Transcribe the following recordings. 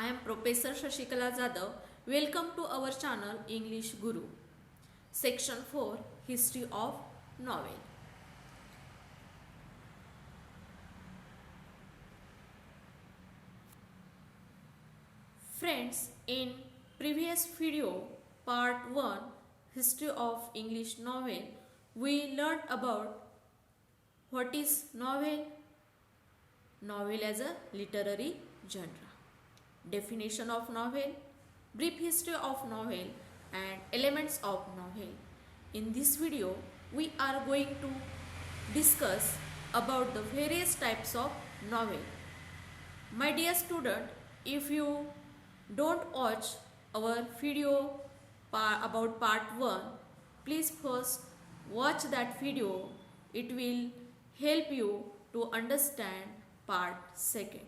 am Professor Shashikala Jadhav. Welcome to our channel English Guru. Section 4 History of Novel. Friends, in previous video part 1 History of English Novel, we learned about what is novel, novel as a literary genre, definition of novel, brief history of novel and elements of novel. In this video, we are going to discuss about the various types of novel. My dear student, if you don't watch our video about part 1, please first watch that video. It will help you to understand part 2.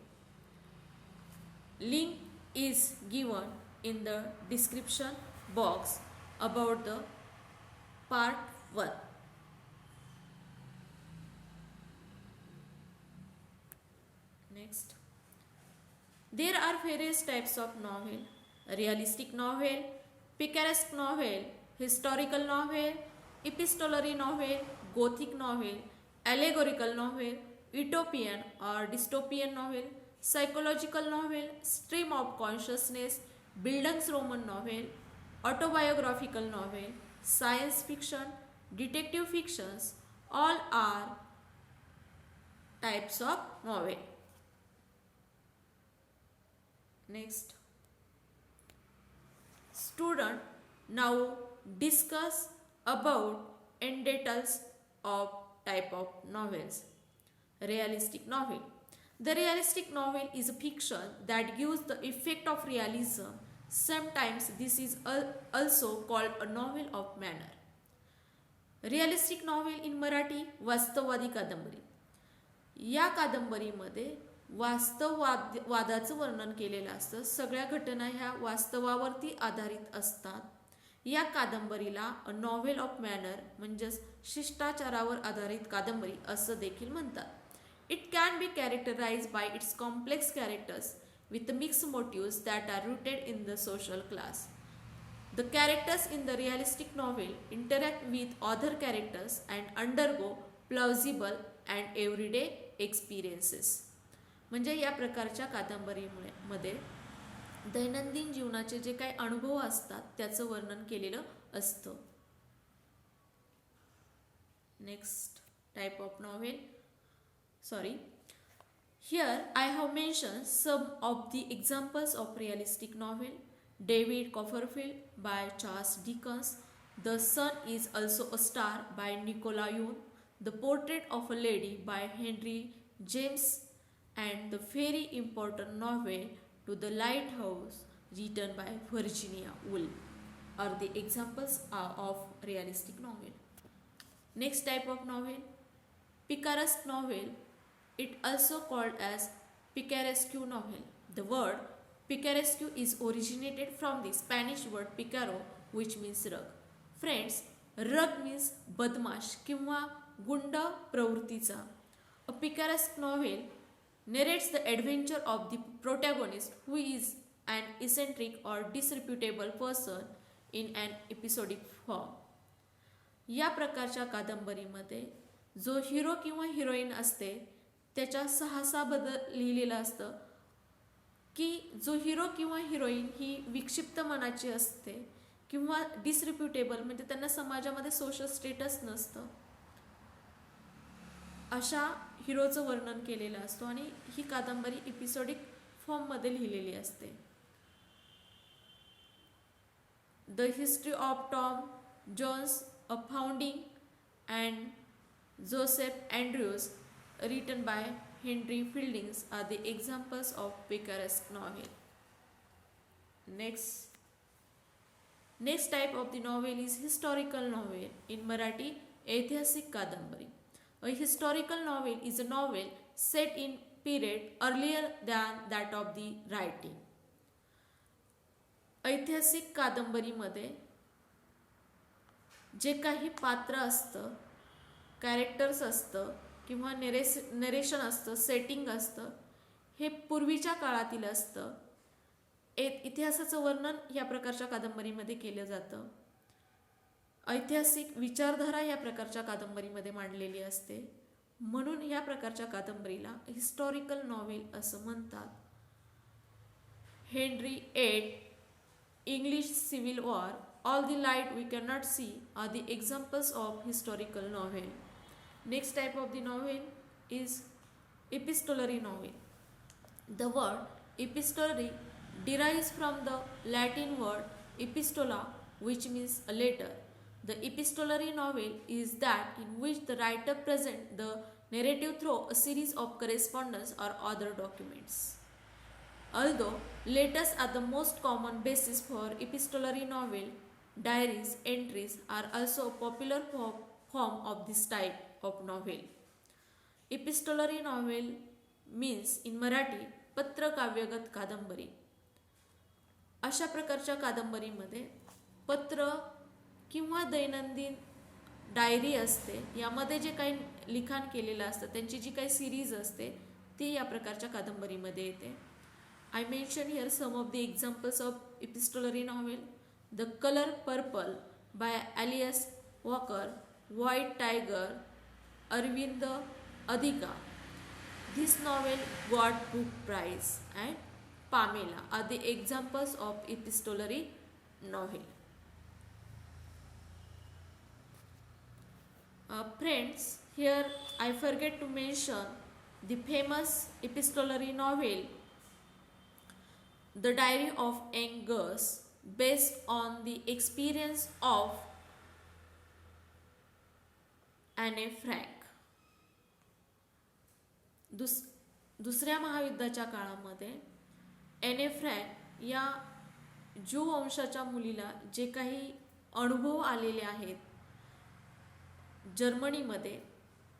Link is given in the description box about the part 1. Next, there are various types of novel: realistic novel, picaresque novel, historical novel, epistolary novel, gothic novel, allegorical novel, utopian or dystopian novel, psychological novel, stream of consciousness, Bildungsroman novel, autobiographical novel, science fiction, detective fictions, all are types of novel. Next, student, now discuss about in details of type of novels. Realistic novel. The realistic novel is a fiction that gives the effect of realism. Sometimes this is also called a novel of manner. Realistic novel in Marathi वास्तववादी कादंबरी. या कादंबरीमध्ये वादाचं वर्णन केलेलं असतं. सगळ्या घटना ह्या वास्तवावरती आधारित असतात. या कादंबरीला अ नॉव्हेल ऑफ मॅनर म्हणजेच शिष्टाचारावर आधारित कादंबरी असं देखील म्हणतात. It can be characterized by its complex characters with mixed motives that are rooted in the social class. The characters in the realistic novel interact with other characters and undergo plausible and everyday experiences. म्हणजे या प्रकारच्या कादंबरीमध्ये दैनंदिन जीवनाचे जे काही अनुभव असतात त्याचं वर्णन केलेलं असतं. Next type of novel. Here I have mentioned some of the examples of realistic novel. David Copperfield by Charles Dickens, The Sun is Also a Star by Nicola Yoon, The Portrait of a Lady by Henry James, and the very important novel To the Lighthouse written by Virginia Woolf are the examples of realistic novel. Next type of novel, picaresque novel. It also called as picaresque novel. The word picaresque is originated from the Spanish word picaro, which means rug. Friends, rug means बदमाश किंवा गुंड प्रवृत्तीचा. A picaresque novel narrates the adventure of the protagonist who is an eccentric or disreputable person in an episodic form. या प्रकारच्या कादंबरीमध्ये जो hero किंवा heroine असते त्याच्या साहसाबद्दल लिहिलेलं असतं की जो हिरो किंवा हिरोईन ही विक्षिप्त मनाची असते किंवा डिसरिप्युटेबल म्हणजे त्यांना समाजामध्ये सोशल स्टेटस नसतं, अशा हिरोचं वर्णन केलेलं असतं आणि ही कादंबरी एपिसोडिक फॉर्ममध्ये लिहिलेली असते. The history of Tom Jones, a foundling and Joseph Andrews written by Henry Fielding are the examples of picaresque novel. Next type of the novel is historical novel. In Marathi, ऐतिहासिक कादंबरी. A historical novel is a novel set in period earlier than that of the writing. ऐतिहासिक कादंबरीमध्ये जे काही पात्र असतं, characters असतं किंवा नरेशन असतं, सेटिंग असतं, हे पूर्वीच्या काळातील असतं इतिहासाचं वर्णन या प्रकारच्या कादंबरीमध्ये केलं जातं. ऐतिहासिक विचारधारा या प्रकारच्या कादंबरीमध्ये मांडलेली असते. म्हणून या प्रकारच्या कादंबरीला हिस्टॉरिकल नॉव्हेल असं म्हणतात. Henry eight, English civil war, all the light we cannot see are the examples of historical novel. Next type of the novel is epistolary novel. The word epistolary derives from the Latin word epistola, which means a letter. The epistolary novel is that in which the writer presents the narrative through a series of correspondence or other documents. Although letters are the most common basis for epistolary novel, diaries entries are also a popular form of this type of novel. Epistolary novel means in Marathi पत्र काव्यगत कादंबरी. अशा प्रकारच्या कादंबरीमध्ये पत्र किंवा दैनंदिन diary असते, यामध्ये जे काही लिखाण केलेलं असतं त्यांची जी काही सिरीज असते ती या प्रकारच्या कादंबरीमध्ये येते. I mention here some of the examples of epistolary novel. The colour purple by Alice Walker, white tiger, Arvind Adhika. This novel got book prize, and Pamela are the examples of epistolary novel. Friends, here I forget to mention the famous epistolary novel, The Diary of Young Gus, based on the experience of Anne Frank. दुसऱ्या महायुद्धाच्या काळामध्ये एने frank या Jew वंशाच्या मुलीला जे काही अनुभव आलेले आहेत जर्मनीमध्ये,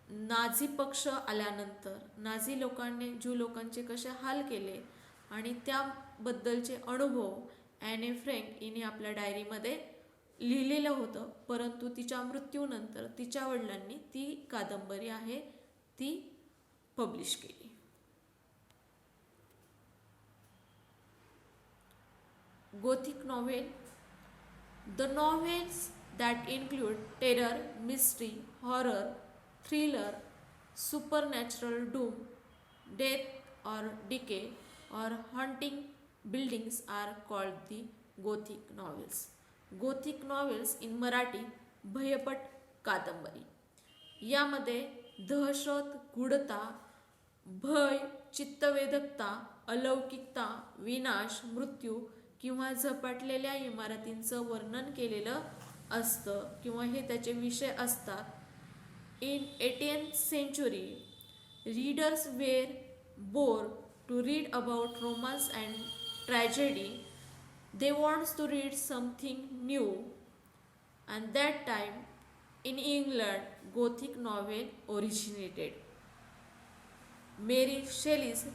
नाझी पक्ष आल्यानंतर नाझी लोकांनी ज्यू लोकांचे कसे हाल केले आणि त्याबद्दलचे अनुभव ॲने फ्रँक हिने आपल्या डायरीमध्ये लिहिलेलं होतं. परंतु तिच्या मृत्यूनंतर तिच्या वडिलांनी ती कादंबरी आहे ती पब्लिश केली. Gothic novel. The novels that include terror, mystery, horror, thriller, supernatural doom, death or decay, or haunting buildings are called the Gothic novels. Gothic novels in Marathi भयपट कादंबरी. यामध्ये दहशत, गूढता, भय, चित्तवेधकता, अलौकिकता, विनाश, मृत्यू किंवा झपाटलेल्या इमारतींचं वर्णन केलेलं असतं किंवा हे त्याचे विषय असतात. In 18th century, readers were bored to read about romance and tragedy. They want to read something new, and that time in England, Gothic novel originated. Mary Shelley's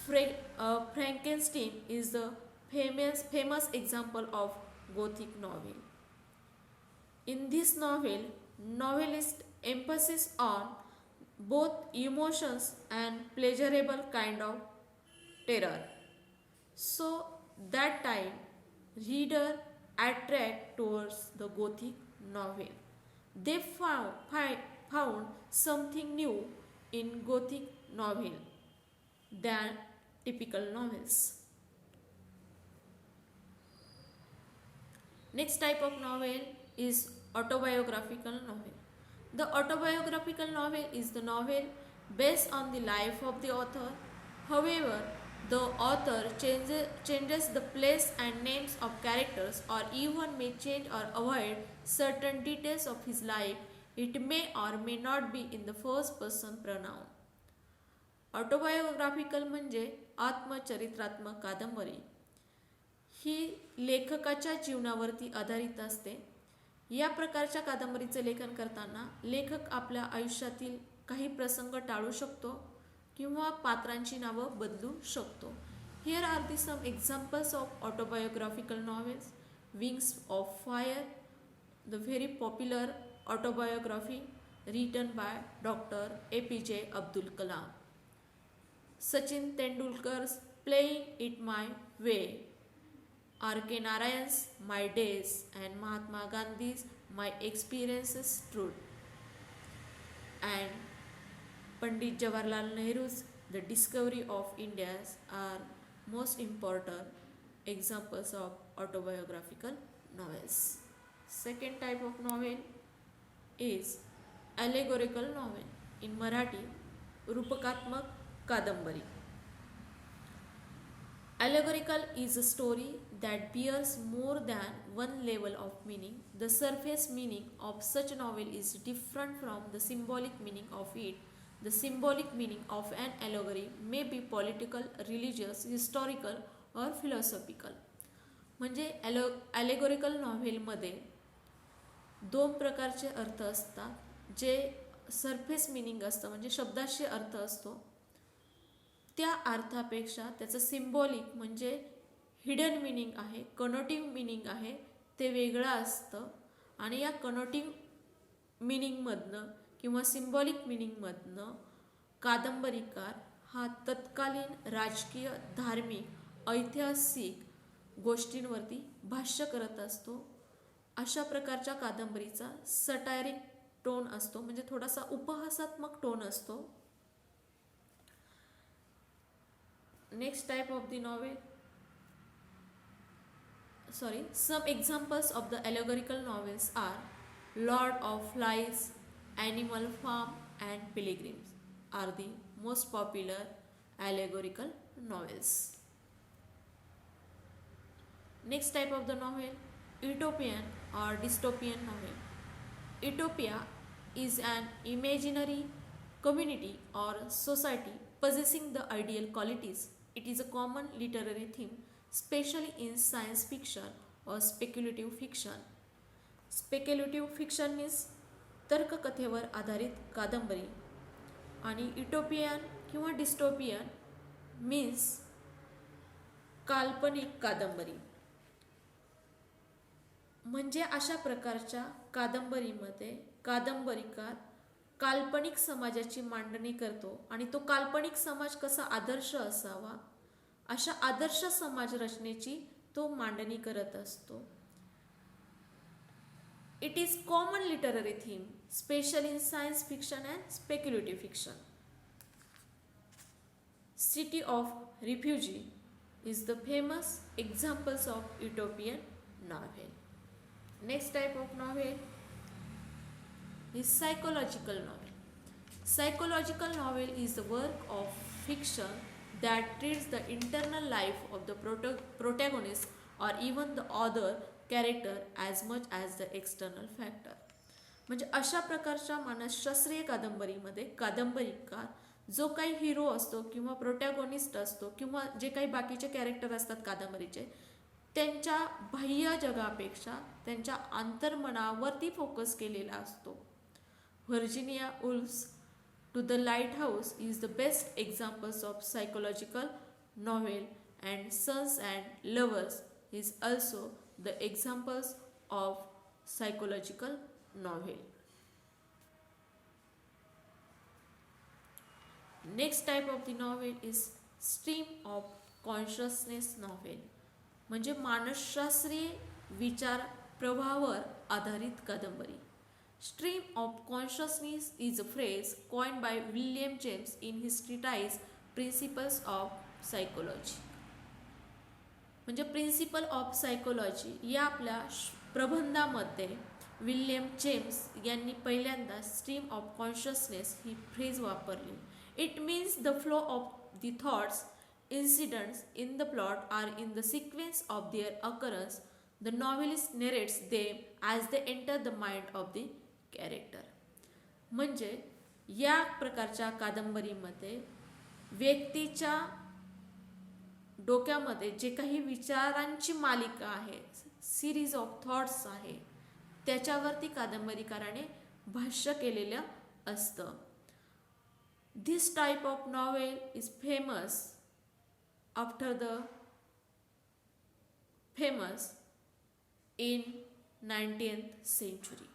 Frankenstein is the famous example of Gothic novel. In this novel, novelist emphasis on both emotions and pleasurable kind of terror. So that time, reader attract towards the Gothic novel. They found something new in Gothic novel than typical novels. Next type of novel is autobiographical novel. The autobiographical novel is the novel based on the life of the author. However, the author changes the place and names of characters, or even may change or avoid certain details of his life. It may or may not be in the first person pronoun. Autobiographical म्हणजे आत्मचरित्रात्मक कादंबरी. ही लेखकाच्या जीवनावरती आधारित असते. या प्रकारच्या कादंबरीचे लेखन करताना लेखक आपल्या आयुष्यातील काही प्रसंग टाळू शकतो किंवा पात्रांची नावं बदलू शकतो. Here are the some examples of autobiographical novels. Wings of fire, the very popular autobiography written by Dr. APJ Abdul Kalam. Sachin Tendulkar's Playing It My Way, R.K. Narayan's My Days and Mahatma Gandhi's My Experiences Truth, and Pandit Jawaharlal Nehru's The Discovery of India are most important examples of autobiographical novels. Second type of novel is allegorical novel, in Marathi रूपकात्मक कादंबरी. Allegorical is a story that bears more than one level of meaning. The surface meaning of such a novel is different from the symbolic meaning of it. The symbolic meaning of an allegory may be political, religious, historical or philosophical. म्हणजे ॲलेगोरिकल नॉव्हेलमध्ये दोन प्रकारचे अर्थ असतात. जे surface meaning असतं, म्हणजे शब्दाशी अर्थ असतो, त्या अर्थापेक्षा त्याचं सिम्बॉलिक म्हणजे हिडन मिनिंग आहे, कनोटिव्ह मिनिंग आहे, ते वेगळं असतं. आणि या कनोटिव्ह मिनिंगमधनं किंवा सिम्बॉलिक मिनिंगमधनं कादंबरीकार हा तत्कालीन राजकीय, धार्मिक, ऐतिहासिक गोष्टींवरती भाष्य करत असतो. अशा प्रकारच्या कादंबरीचा सटायरिक टोन असतो, म्हणजे थोडासा उपहासात्मक टोन असतो. Next type of the novel, some examples of the allegorical novels are Lord of Flies, Animal Farm and Pilgrims are the most popular allegorical novels. Next type of the novel, utopian or dystopian novel. Utopia is an imaginary community or society possessing the ideal qualities. It is a common literary theme, especially in science fiction or speculative fiction. Speculative fiction means तर्ककथेवर आधारित कादंबरी, आणि utopian किंवा dystopian means काल्पनिक कादंबरी. म्हणजे अशा प्रकारच्या कादंबरीमध्ये कादंबरीकार काल्पनिक समाजाची मांडणी करतो आणि तो काल्पनिक समाज कसा आदर्श असावा अशा आदर्श समाज रचनेची तो मांडणी करत असतो. It is common literary theme, special in science fiction and speculative fiction. City of refugee is the famous examples of utopian novel. Next type of novel is psychological novel. Psychological novel is the work of fiction that treats the internal life of the protagonist or even the other character as much as the external factor. म्हणजे अशा प्रकारच्या मानसशास्त्रीय कादंबरीमध्ये कादंबरीकार जो काही hero असतो किंवा प्रोटॅगॉनिस्ट असतो किंवा जे काही बाकीचे कॅरेक्टर असतात कादंबरीचे, त्यांच्या बाह्य जगापेक्षा त्यांच्या अंतर्मनावरती फोकस केलेला असतो. Virginia Woolf's To the Lighthouse is the best examples of psychological novel, and Sons and Lovers is also the examples of psychological novel. Next type of the novel is stream of consciousness novel. म्हणजे मानसशास्त्रीय विचार प्रवाहावर आधारित कादंबरी. Stream of consciousness is a phrase coined by William James in his treatise Principles of Psychology. म्हणजे principle of psychology या आपल्या प्रबंधामध्ये विल्यम जेम्स यांनी पहिल्यांदा स्ट्रीम ऑफ कॉन्शियसनेस ही फ्रेज वापरली. It means the flow of the thoughts, incidents in the plot are in the sequence of their occurrence. The novelist narrates them as they enter the mind of the character. म्हणजे या प्रकारच्या कादंबरीमध्ये व्यक्तीच्या डोक्यामध्ये जे काही विचारांची मालिका आहे, सिरीज ऑफ थॉट्स आहे, त्याच्यावरती कादंबरीकाराने भाष्य केलेलं असतं. This type of novel is famous after the famous in 19th century.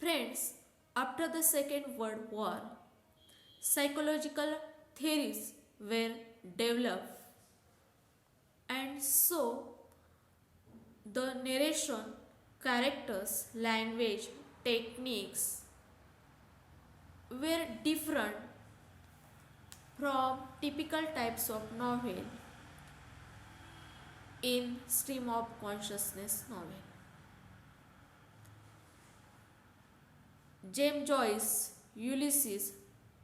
Friends, after the Second World War, psychological theories were developed and so the narration, characters, language, techniques were different from typical types of novel in stream of consciousness novel. James Joyce, Ulysses,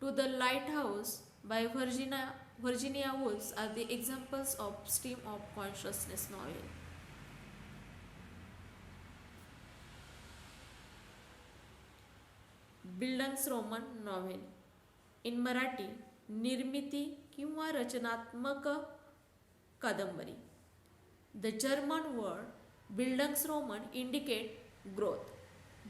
To the Lighthouse by Virginia Woolf are the examples of stream of consciousness novel. Bildungsroman novel in Marathi निर्मिती किंवा रचनात्मक कादंबरी. The German word Bildungsroman indicate growth.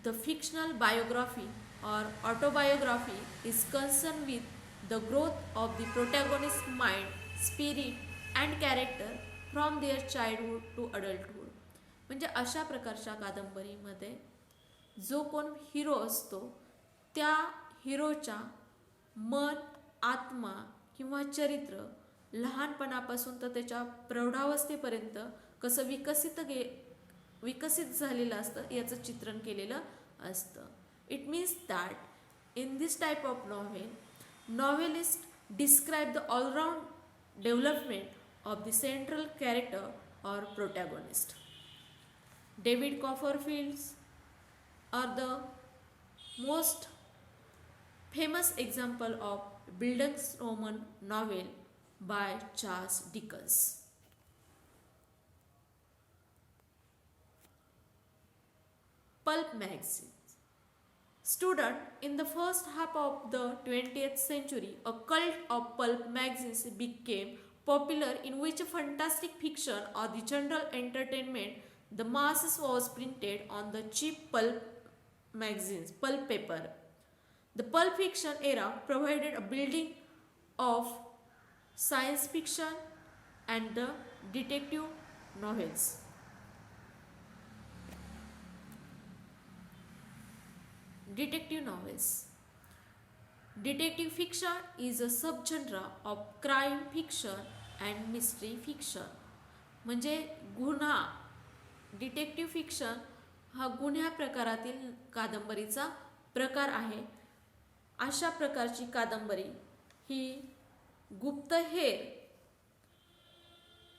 The fictional biography or autobiography is concerned with the growth of the protagonist's mind, spirit and character from their childhood to adulthood. म्हणजे अशा प्रकारच्या कादंबरीमध्ये जो कोण हिरो असतो त्या हिरोच्या मन, आत्मा किंवा चरित्र लहानपणापासून तर त्याच्या प्रौढावस्थेपर्यंत कसं विकसित झालेलं असतं याचं चित्रण केलेलं असतं. It means that in this type of novelist describe the all round development of the central character or protagonist. David Copperfields are the most famous example of Bildungsroman novel by Charles Dickens. Pulp magazines. Student in the first half of the 20th century, a cult of pulp magazines became popular in which fantastic fiction or the general entertainment the masses was printed on the cheap pulp paper. The pulp fiction era provided a building of science fiction and the detective novels. Detective novels. Detective fiction is a subgenre of crime fiction and mystery fiction. म्हणजे गुन्हा detective fiction हा गुन्ह्या प्रकारातील कादंबरीचा प्रकार आहे. अशा प्रकारची कादंबरी ही गुप्तहेर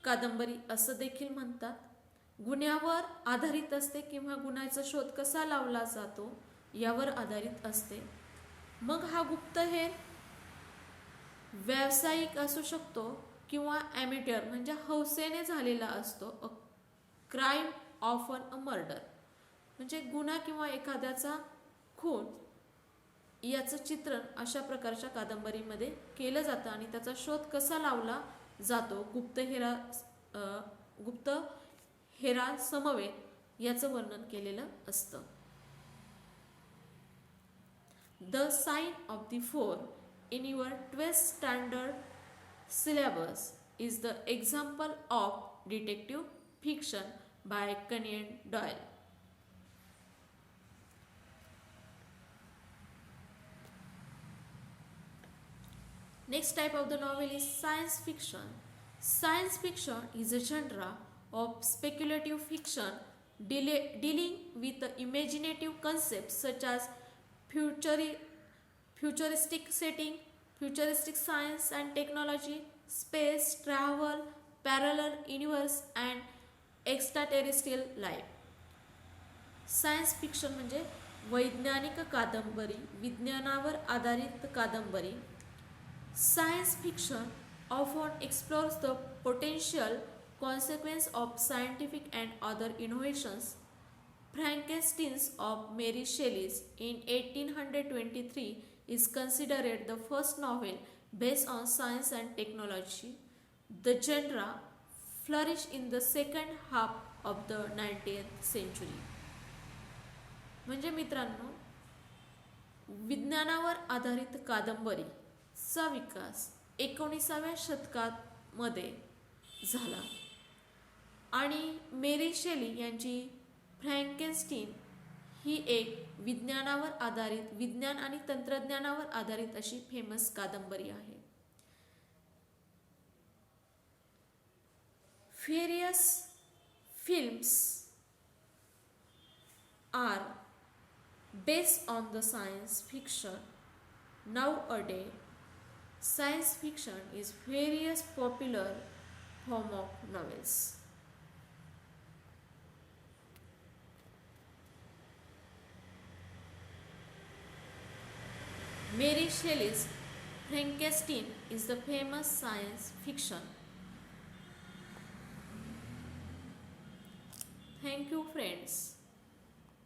कादंबरी असं देखील म्हणतात. गुन्ह्यावर आधारित असते किंवा गुन्ह्याचा शोध कसा लावला जातो यावर आधारित असते. मग हा गुप्तहेर व्यावसायिक असू शकतो किंवा ॲमेटर म्हणजे हौसेने झालेला असतो. A crime often a murder म्हणजे गुन्हा किंवा एखाद्याचा खून याचं चित्रण अशा प्रकारच्या कादंबरीमध्ये केलं जातं आणि त्याचा शोध कसा लावला जातो गुप्तहेरा समवेत याचं वर्णन केलेलं असतं. The sign of the four in your 12th standard syllabus is the example of detective fiction by Conan Doyle. Next type of the novel is science fiction. Science fiction is a genre of speculative fiction dealing with the imaginative concepts such as futuristic setting, futuristic science and technology, space travel, parallel universe and extraterrestrial life. Science fiction म्हणजे वैज्ञानिक कादंबरी, विज्ञानावर आधारित कादंबरी. Science fiction often explores the potential consequence of scientific and other innovations. Frankenstein of Mary Shelley in 1823 is considered the first novel based on science and technology. The genre flourished in the second half of the 19th century. म्हणजे मित्रांनो विज्ञानावर आधारित कादंबरी चा विकास 19व्या शतकामध्ये झाला आणि मेरी शेली यांची फ्रँकेनस्टीन ही एक विज्ञानावर आधारित विज्ञान आणि तंत्रज्ञानावर आधारित अशी फेमस कादंबरी आहे. Various films are based on the science fiction. Nowadays, science fiction is various popular form of novels. Mary Shelley's Frankenstein is the famous science fiction. Thank you friends.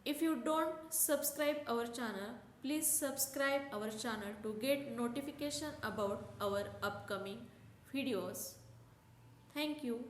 If you don't subscribe our channel, please subscribe our channel to get notification about our upcoming videos. Thank you.